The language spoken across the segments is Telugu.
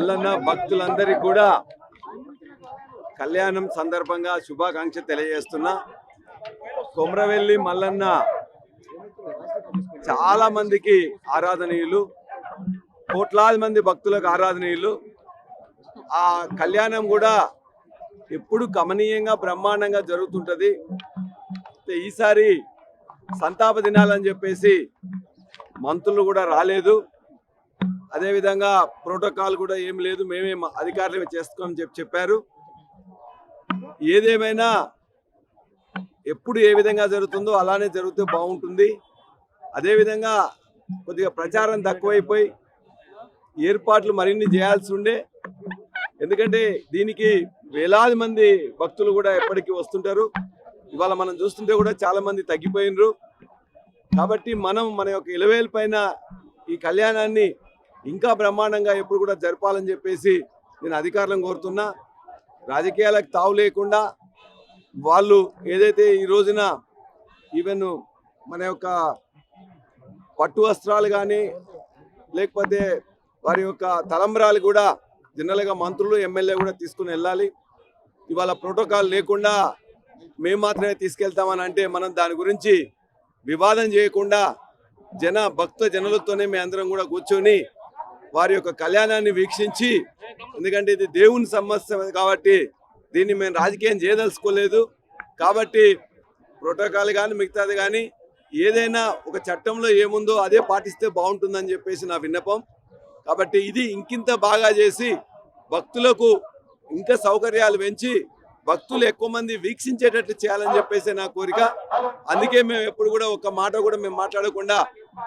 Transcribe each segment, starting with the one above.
మల్లన్న భక్తులందరికీ కూడా కళ్యాణం సందర్భంగా శుభాకాంక్షలు తెలియజేస్తున్నా. కొమరవెల్లి మల్లన్న చాలా మందికి ఆరాధనీయులు, కోట్లాది మంది భక్తులకు ఆరాధనీయులు. ఆ కళ్యాణం కూడా ఎప్పుడు కమనీయంగా బ్రహ్మాండంగా జరుగుతుంటది. ఈసారి సంతాప దినాలని చెప్పేసి మంత్రులు కూడా రాలేదు. అదేవిధంగా ప్రోటోకాల్ కూడా ఏం లేదు, మేమే అధికారులు చేసుకోమని చెప్పారు. ఏదేమైనా ఎప్పుడు ఏ విధంగా జరుగుతుందో అలానే జరిగితే బాగుంటుంది. అదేవిధంగా కొద్దిగా ప్రచారం తక్కువైపోయి ఏర్పాట్లు మరిన్ని చేయాల్సి ఉండే, ఎందుకంటే దీనికి వేలాది మంది భక్తులు కూడా ఎప్పటికీ వస్తుంటారు. ఇవాళ మనం చూస్తుంటే కూడా చాలా మంది తగ్గిపోయినరు. కాబట్టి మనం మన యొక్క ఇలవేలు పైన ఈ కళ్యాణాన్ని ఇంకా బ్రహ్మాండంగా ఎప్పుడు కూడా జరపాలని చెప్పేసి నేను అధికారులను కోరుతున్నా. రాజకీయాలకు తావు లేకుండా వాళ్ళు ఏదైతే ఈ రోజున ఈవెన్ మన యొక్క పట్టు వస్త్రాలు కానీ లేకపోతే వారి యొక్క తలంబ్రాలు కూడా జనరల్గా మంత్రులు ఎమ్మెల్యే కూడా తీసుకుని వెళ్ళాలి. ఇవాళ ప్రోటోకాల్ లేకుండా మేము మాత్రమే తీసుకెళ్తామని అంటే మనం దాని గురించి వివాదం చేయకుండా భక్త జనులతోనే మేము అందరం కూడా కూర్చొని వారి యొక్క కళ్యాణాన్ని వీక్షించి, ఎందుకంటే ఇది దేవుని సమస్య కాబట్టి దీన్ని మేము రాజకీయం చేయదలుచుకోలేదు. కాబట్టి ప్రోటోకాల్ కానీ మిగతాది కానీ ఏదైనా ఒక చట్టంలో ఏముందో అదే పాటిస్తే బాగుంటుందని చెప్పేసి నా విన్నపం. కాబట్టి ఇది ఇంకింత బాగా చేసి భక్తులకు ఇంకా సౌకర్యాలు పెంచి భక్తులు ఎక్కువ మంది వీక్షించేటట్లు చేయాలని చెప్పేసి నా కోరిక. అందుకే మేము ఎప్పుడు కూడా ఒక మాట కూడా మేము మాట్లాడకుండా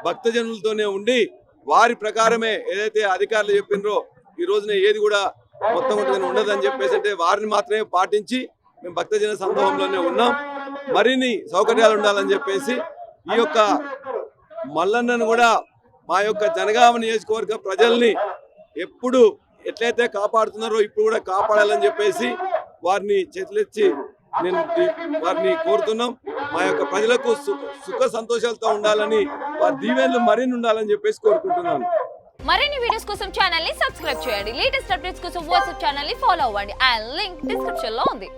భక్తజనులతోనే ఉండి వారి ప్రకారమే ఏదైతే అధికారులు చెప్పినరో ఈ రోజున ఏది కూడా మొత్తం ఉండదని చెప్పేసి అంటే వారిని మాత్రమే పాటించి మేము భక్తజన సందర్భంలోనే ఉన్నాం. మరిన్ని సౌకర్యాలు ఉండాలని చెప్పేసి ఈ యొక్క మల్లన్నను కూడా మా యొక్క జనగామ నియోజకవర్గ ప్రజల్ని ఎప్పుడు ఎట్లయితే కాపాడుతున్నారో ఇప్పుడు కూడా కాపాడాలని చెప్పేసి వారిని చేతులెత్తి నేను వారిని కోరుతున్నాం. మా యొక్క ప్రజలకు సుఖ సంతోషాలతో ఉండాలని, వారి దీవెనలు మరిన్ని ఉండాలని చెప్పేసి కోరుకుంటున్నాను. మరిన్ని వీడియోస్ కోసం ఛానల్ ని సబ్స్క్రైబ్ చేయండి. లేటెస్ట్ అప్డేట్స్ కోసం వాట్సాప్ ఛానల్ ని ఫాలో అవ్వండి. ఆ లింక్ డిస్క్రిప్షన్ లో ఉంది.